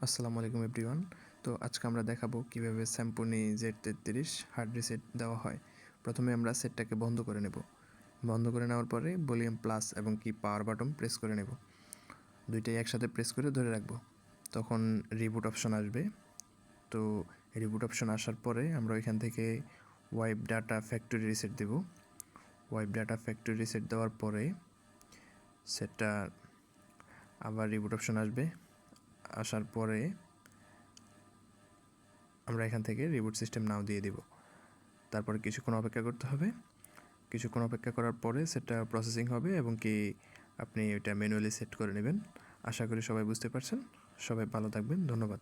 আসসালামু আলাইকুম এভরিওয়ান। তো আজকে আমরা দেখাবো কিভাবে স্যাম্পনি Z33 হার্ড রিসেট দেওয়া হয়। প্রথমে আমরা সেটটাকে বন্ধ করে নেব। বন্ধ করে নেওয়ার পরে ভলিউম প্লাস এবং কি পাওয়ার বাটন প্রেস করে নেব। দুইটাই একসাথে প্রেস করে ধরে রাখবো। তখন রিবুট অপশন আসবে। তো রিবুট অপশন আসার পরে আমরা ওইখান থেকে ওয়াইপ ডাটা ফ্যাক্টরি রিসেট দেব। ওয়াইপ ডাটা ফ্যাক্টরি রিসেট দেওয়ার পরে সেটটা আবার রিবুট অপশন আসবে। আসার পরে আমরা এখান থেকে রিবুট সিস্টেম নাও দিয়ে দিব। তারপরে কিছুক্ষণ অপেক্ষা করতে হবে। কিছুক্ষণ অপেক্ষা করার পরে সেটা প্রসেসিং হবে এবং কি আপনি ওইটা ম্যানুয়ালি সেট করে নেবেন। আশা করি সবাই বুঝতে পারছেন। সবাই ভালো থাকবেন। ধন্যবাদ।